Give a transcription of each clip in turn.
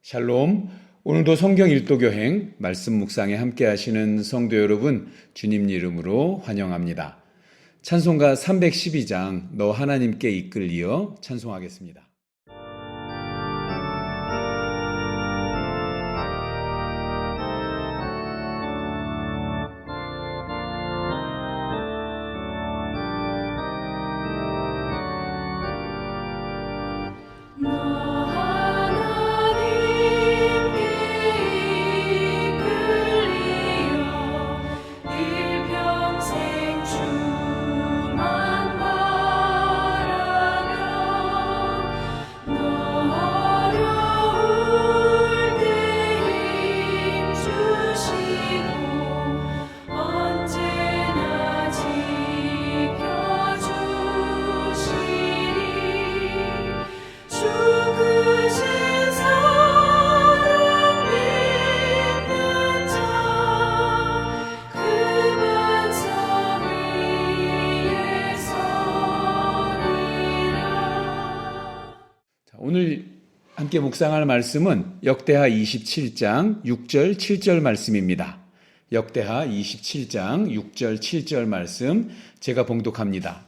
샬롬. 오늘도 성경 일도교행 말씀 묵상에 함께 하시는 성도 여러분, 주님 이름으로 환영합니다. 찬송가 312장 너 하나님께 이끌리어 찬송하겠습니다. 오늘 함께 묵상할 말씀은 역대하 27장 6절 7절 말씀입니다. 역대하 27장 6절 7절 말씀 제가 봉독합니다.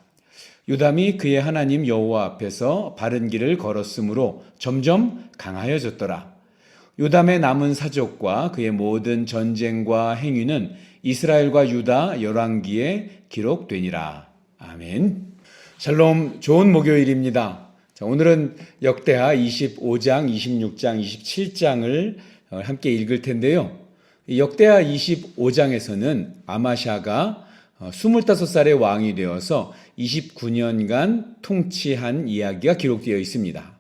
요담이 그의 하나님 여호와 앞에서 바른 길을 걸었으므로 점점 강하여졌더라. 요담의 남은 사적과 그의 모든 전쟁과 행위는 이스라엘과 유다 열왕기에 기록되니라. 아멘. 샬롬. 좋은 목요일입니다. 자, 오늘은 역대하 25장, 26장, 27장을 함께 읽을 텐데요. 역대하 25장에서는 아마샤가 25살의 왕이 되어서 29년간 통치한 이야기가 기록되어 있습니다.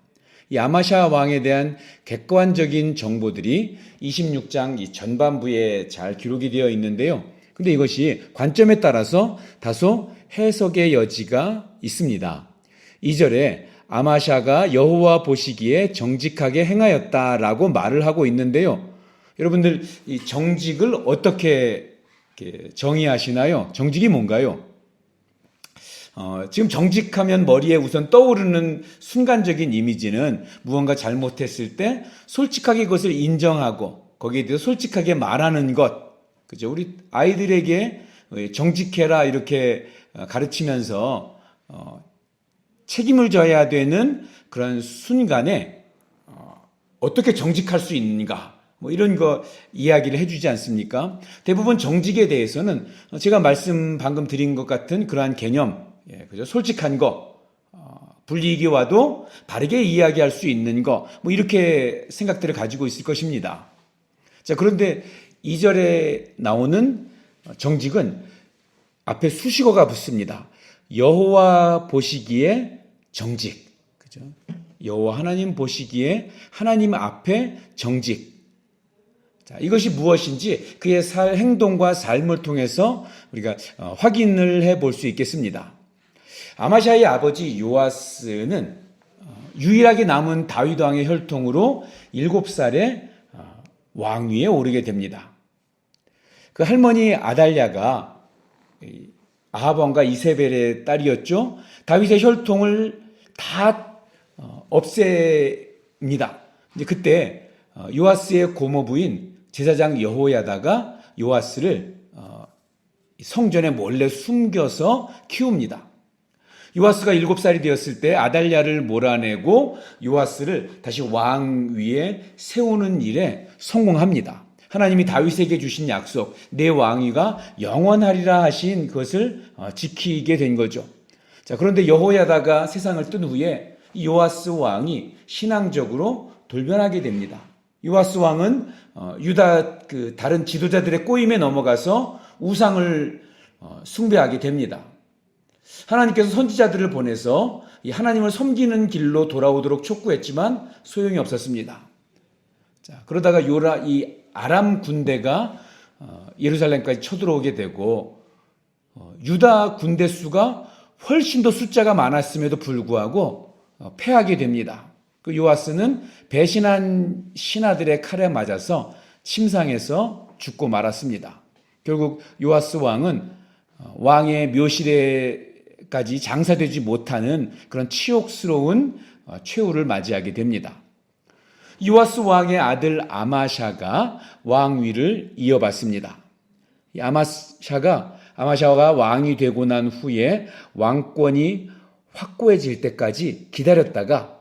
이 아마샤 왕에 대한 객관적인 정보들이 26장 이 전반부에 잘 기록이 되어 있는데요. 근데 이것이 관점에 따라서 다소 해석의 여지가 있습니다. 2절에 아마샤가 여호와 보시기에 정직하게 행하였다라고 말을 하고 있는데요. 여러분들 이 정직을 어떻게 정의하시나요? 정직이 뭔가요? 지금 정직하면 머리에 우선 떠오르는 순간적인 이미지는 무언가 잘못했을 때 솔직하게 그것을 인정하고 거기에 대해서 솔직하게 말하는 것. 그죠? 우리 아이들에게 정직해라 이렇게 가르치면서 책임을 져야 되는 그런 순간에 어떻게 정직할 수 있는가 뭐 이런 거 이야기를 해주지 않습니까? 대부분 정직에 대해서는 제가 말씀 방금 드린 것 같은 그러한 개념, 그죠? 솔직한 거, 불이익이 와도 바르게 이야기할 수 있는 거, 뭐 이렇게 생각들을 가지고 있을 것입니다. 자, 그런데 2절에 나오는 정직은 앞에 수식어가 붙습니다. 여호와 보시기에 정직. 그죠? 여호와 하나님 보시기에 하나님 앞에 정직. 자, 이것이 무엇인지 그의 행동과 삶을 통해서 우리가 확인을 해볼 수 있겠습니다. 아마샤의 아버지 요아스는 유일하게 남은 다윗 왕의 혈통으로 7살에 왕위에 오르게 됩니다. 그 할머니 아달랴가 아합 왕과 이세벨의 딸이었죠. 다윗의 혈통을 다 없앱니다. 이제 그때 요아스의 고모부인 제사장 여호야다가 요아스를 성전에 몰래 숨겨서 키웁니다. 요아스가 7살이 되었을 때 아달랴를 몰아내고 요아스를 다시 왕위에 세우는 일에 성공합니다. 하나님이 다윗에게 주신 약속, 내 왕위가 영원하리라 하신 그것을 지키게 된 거죠. 자, 그런데 여호야다가 세상을 뜬 후에 요아스 왕이 신앙적으로 돌변하게 됩니다. 요아스 왕은 유다 다른 지도자들의 꼬임에 넘어가서 우상을 숭배하게 됩니다. 하나님께서 선지자들을 보내서 이 하나님을 섬기는 길로 돌아오도록 촉구했지만 소용이 없었습니다. 자, 그러다가 이 아람 군대가 예루살렘까지 쳐들어오게 되고 유다 군대 수가 훨씬 더 숫자가 많았음에도 불구하고 패하게 됩니다. 그 요아스는 배신한 신하들의 칼에 맞아서 침상에서 죽고 말았습니다. 결국 요아스 왕은 왕의 묘실에까지 장사되지 못하는 그런 치욕스러운 최후를 맞이하게 됩니다. 요아스 왕의 아들 아마샤가 왕위를 이어받습니다. 이 아마샤가 왕이 되고 난 후에 왕권이 확고해질 때까지 기다렸다가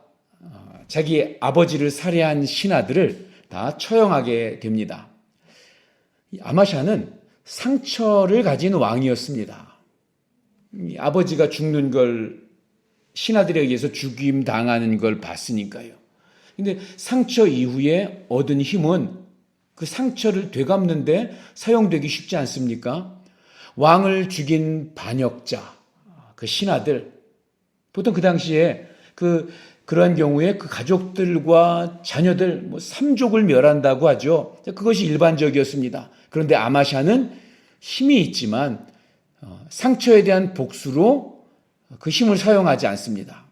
자기 아버지를 살해한 신하들을 다 처형하게 됩니다. 아마샤는 상처를 가진 왕이었습니다. 아버지가 죽는 걸 신하들에 의해서 죽임 당하는 걸 봤으니까요. 근데 상처 이후에 얻은 힘은 그 상처를 되갚는데 사용되기 쉽지 않습니까? 왕을 죽인 반역자, 그 신하들, 보통 그 당시에 그러한 경우에 그 가족들과 자녀들, 삼족을 멸한다고 하죠. 그것이 일반적이었습니다. 그런데 아마샤는 힘이 있지만 상처에 대한 복수로 그 힘을 사용하지 않습니다.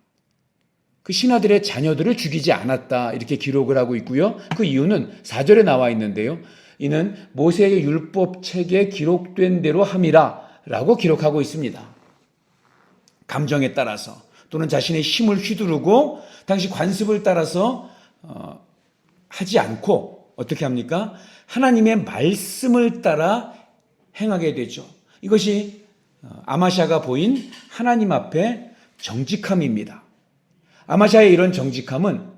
그 신하들의 자녀들을 죽이지 않았다 이렇게 기록을 하고 있고요. 그 이유는 4절에 나와 있는데요. 이는 모세의 율법책에 기록된 대로 함이라 라고 기록하고 있습니다. 감정에 따라서 또는 자신의 힘을 휘두르고 당시 관습을 따라서 하지 않고 어떻게 합니까? 하나님의 말씀을 따라 행하게 되죠. 이것이 아마샤가 보인 하나님 앞에 정직함입니다. 아마샤의 이런 정직함은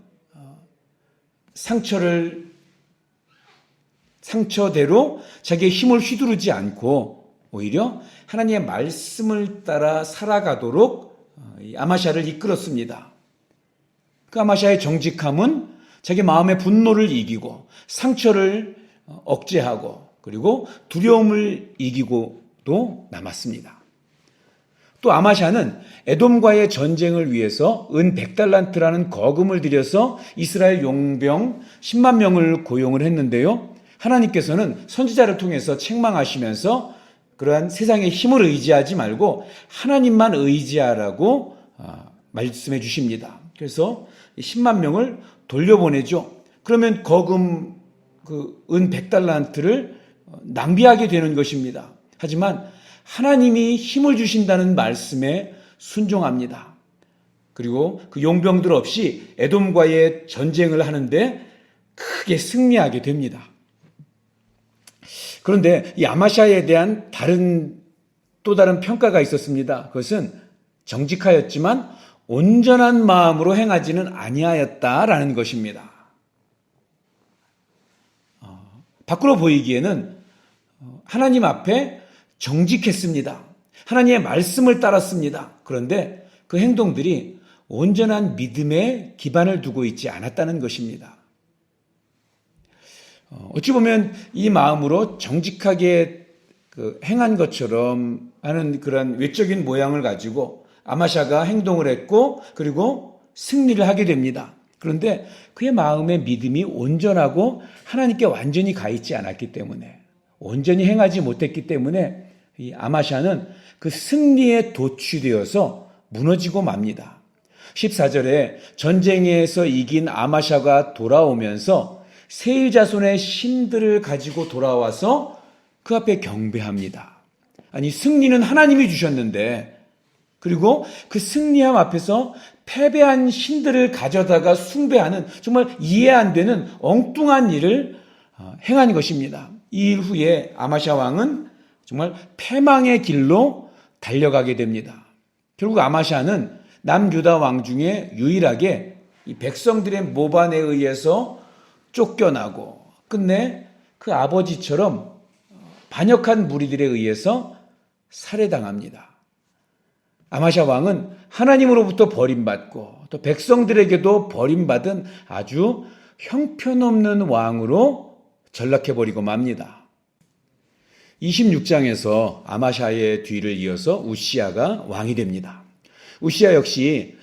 상처대로 자기의 힘을 휘두르지 않고 오히려 하나님의 말씀을 따라 살아가도록 아마샤를 이끌었습니다. 그 아마샤의 정직함은 자기 마음의 분노를 이기고 상처를 억제하고 그리고 두려움을 이기고도 남았습니다. 또 아마샤는 에돔과의 전쟁을 위해서 은 100달란트라는 거금을 들여서 이스라엘 용병 10만 명을 고용을 했는데요. 하나님께서는 선지자를 통해서 책망하시면서 그러한 세상의 힘을 의지하지 말고 하나님만 의지하라고 말씀해 주십니다. 그래서 10만 명을 돌려보내죠. 그러면 거금 은 100달란트를 낭비하게 되는 것입니다. 하지만 하나님이 힘을 주신다는 말씀에 순종합니다. 그리고 그 용병들 없이 에돔과의 전쟁을 하는데 크게 승리하게 됩니다. 그런데 이 아마샤에 대한 또 다른 평가가 있었습니다. 그것은 정직하였지만 온전한 마음으로 행하지는 아니하였다라는 것입니다. 밖으로 보이기에는 하나님 앞에 정직했습니다. 하나님의 말씀을 따랐습니다. 그런데 그 행동들이 온전한 믿음에 기반을 두고 있지 않았다는 것입니다. 어찌 보면 이 마음으로 정직하게 행한 것처럼 하는 그런 외적인 모양을 가지고 아마샤가 행동을 했고 그리고 승리를 하게 됩니다. 그런데 그의 마음의 믿음이 온전하고 하나님께 완전히 가 있지 않았기 때문에 온전히 행하지 못했기 때문에 이 아마샤는 그 승리에 도취되어서 무너지고 맙니다. 14절에 전쟁에서 이긴 아마샤가 돌아오면서 세일 자손의 신들을 가지고 돌아와서 그 앞에 경배합니다. 아니 승리는 하나님이 주셨는데 그리고 그 승리함 앞에서 패배한 신들을 가져다가 숭배하는 정말 이해 안 되는 엉뚱한 일을 행한 것입니다. 이 일 후에 아마샤 왕은 정말 패망의 길로 달려가게 됩니다. 결국 아마샤는 남유다 왕 중에 유일하게 이 백성들의 모반에 의해서 쫓겨나고 끝내 그 아버지처럼 반역한 무리들에 의해서 살해당합니다. 아마샤 왕은 하나님으로부터 버림받고 또 백성들에게도 버림받은 아주 형편없는 왕으로 전락해버리고 맙니다. 26장에서 아마샤의 뒤를 이어서 우시아가 왕이 됩니다. 우시아 역시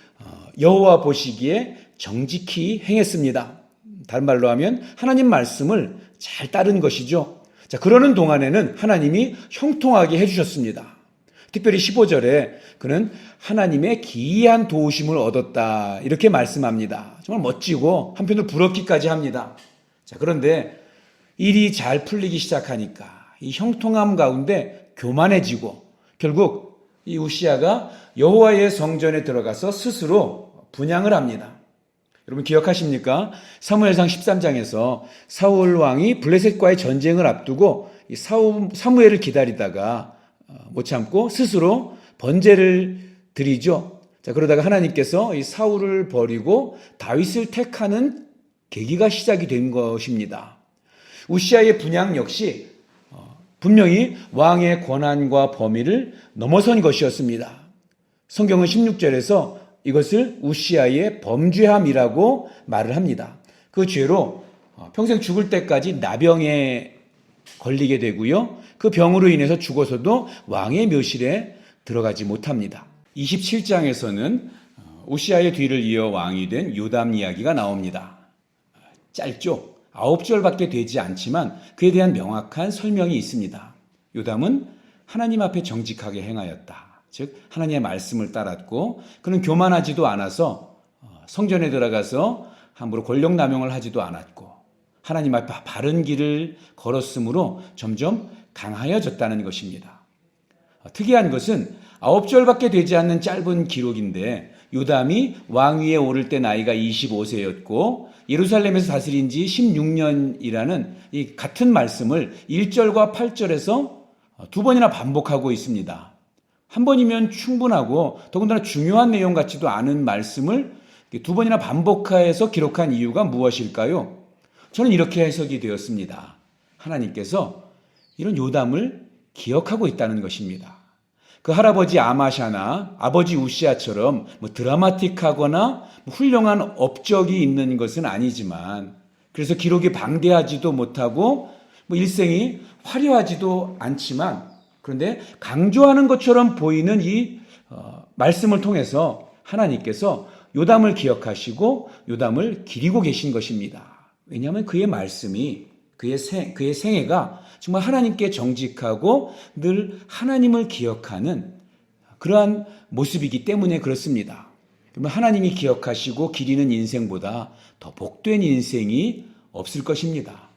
여호와 보시기에 정직히 행했습니다. 다른 말로 하면 하나님 말씀을 잘 따른 것이죠. 자, 그러는 동안에는 하나님이 형통하게 해주셨습니다. 특별히 15절에 그는 하나님의 기이한 도우심을 얻었다 이렇게 말씀합니다. 정말 멋지고 한편으로 부럽기까지 합니다. 자, 그런데 일이 잘 풀리기 시작하니까 이 형통함 가운데 교만해지고 결국 이 우시아가 여호와의 성전에 들어가서 스스로 분향을 합니다. 여러분 기억하십니까? 사무엘상 13장에서 사울 왕이 블레셋과의 전쟁을 앞두고 이 사무엘을 기다리다가 못 참고 스스로 번제를 드리죠. 자, 그러다가 하나님께서 이 사울을 버리고 다윗을 택하는 계기가 시작이 된 것입니다. 우시아의 분향 역시 분명히 왕의 권한과 범위를 넘어선 것이었습니다. 성경은 16절에서 이것을 우시아의 범죄함이라고 말을 합니다. 그 죄로 평생 죽을 때까지 나병에 걸리게 되고요. 그 병으로 인해서 죽어서도 왕의 묘실에 들어가지 못합니다. 27장에서는 우시아의 뒤를 이어 왕이 된 요담 이야기가 나옵니다. 짧죠? 9절밖에 되지 않지만 그에 대한 명확한 설명이 있습니다. 요담은 하나님 앞에 정직하게 행하였다. 즉 하나님의 말씀을 따랐고 그는 교만하지도 않아서 성전에 들어가서 함부로 권력 남용을 하지도 않았고 하나님 앞에 바른 길을 걸었으므로 점점 강하여졌다는 것입니다. 특이한 것은 9절밖에 되지 않는 짧은 기록인데 요담이 왕위에 오를 때 나이가 25세였고 예루살렘에서 다스린 지 16년이라는 이 같은 말씀을 1절과 8절에서 두 번이나 반복하고 있습니다. 한 번이면 충분하고 더군다나 중요한 내용 같지도 않은 말씀을 두 번이나 반복해서 기록한 이유가 무엇일까요? 저는 이렇게 해석이 되었습니다. 하나님께서 이런 요담을 기억하고 있다는 것입니다. 그 할아버지 아마샤나 아버지 우시아처럼 드라마틱하거나 훌륭한 업적이 있는 것은 아니지만 그래서 기록이 방대하지도 못하고 일생이 화려하지도 않지만 그런데 강조하는 것처럼 보이는 이 말씀을 통해서 하나님께서 요담을 기억하시고 요담을 기리고 계신 것입니다. 왜냐하면 그의 말씀이 그의 생애가 정말 하나님께 정직하고 늘 하나님을 기억하는 그러한 모습이기 때문에 그렇습니다. 그러면 하나님이 기억하시고 기리는 인생보다 더 복된 인생이 없을 것입니다.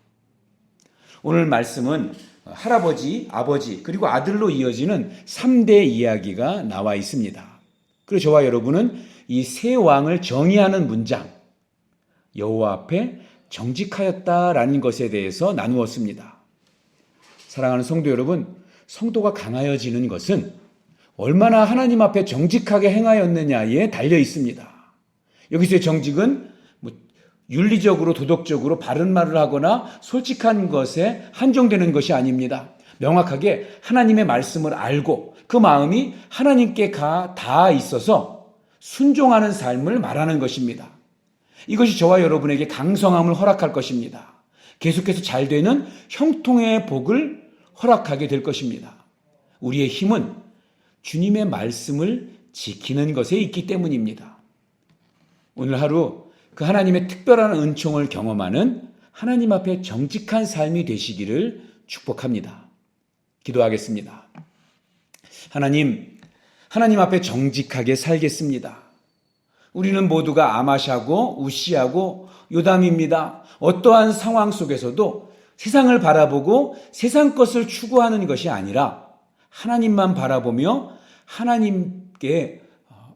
오늘 말씀은 할아버지, 아버지 그리고 아들로 이어지는 3대 이야기가 나와 있습니다. 그리고 저와 여러분은 이 세 왕을 정의하는 문장 여호와 앞에 정직하였다라는 것에 대해서 나누었습니다. 사랑하는 성도 여러분, 성도가 강하여지는 것은 얼마나 하나님 앞에 정직하게 행하였느냐에 달려 있습니다. 여기서의 정직은 윤리적으로 도덕적으로 바른 말을 하거나 솔직한 것에 한정되는 것이 아닙니다. 명확하게 하나님의 말씀을 알고 그 마음이 하나님께 닿아 있어서 순종하는 삶을 말하는 것입니다. 이것이 저와 여러분에게 강성함을 허락할 것입니다. 계속해서 잘 되는 형통의 복을 허락하게 될 것입니다. 우리의 힘은 주님의 말씀을 지키는 것에 있기 때문입니다. 오늘 하루 그 하나님의 특별한 은총을 경험하는 하나님 앞에 정직한 삶이 되시기를 축복합니다. 기도하겠습니다. 하나님 앞에 정직하게 살겠습니다. 우리는 모두가 아마샤고 우시아고 요담입니다. 어떠한 상황 속에서도 세상을 바라보고 세상 것을 추구하는 것이 아니라 하나님만 바라보며 하나님께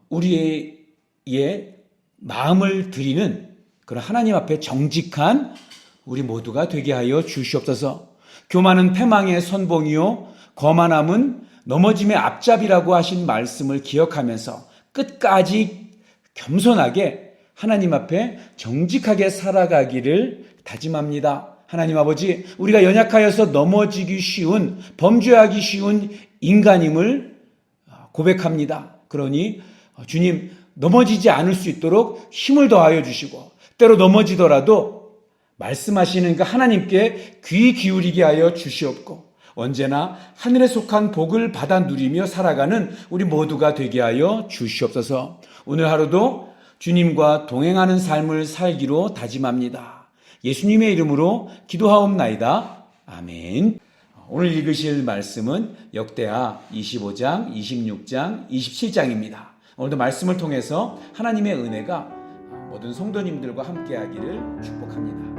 우리의 마음을 드리는 그런 하나님 앞에 정직한 우리 모두가 되게 하여 주시옵소서. 교만은 패망의 선봉이요 거만함은 넘어짐의 앞잡이라고 하신 말씀을 기억하면서 끝까지 겸손하게 하나님 앞에 정직하게 살아가기를 다짐합니다. 하나님 아버지, 우리가 연약하여서 넘어지기 쉬운, 범죄하기 쉬운 인간임을 고백합니다. 그러니 주님, 넘어지지 않을 수 있도록 힘을 더하여 주시고 때로 넘어지더라도 말씀하시는 그 하나님께 귀 기울이게 하여 주시옵고 언제나 하늘에 속한 복을 받아 누리며 살아가는 우리 모두가 되게 하여 주시옵소서. 오늘 하루도 주님과 동행하는 삶을 살기로 다짐합니다. 예수님의 이름으로 기도하옵나이다. 아멘. 오늘 읽으실 말씀은 역대하 25장, 26장, 27장입니다. 오늘도 말씀을 통해서 하나님의 은혜가 모든 성도님들과 함께하기를 축복합니다.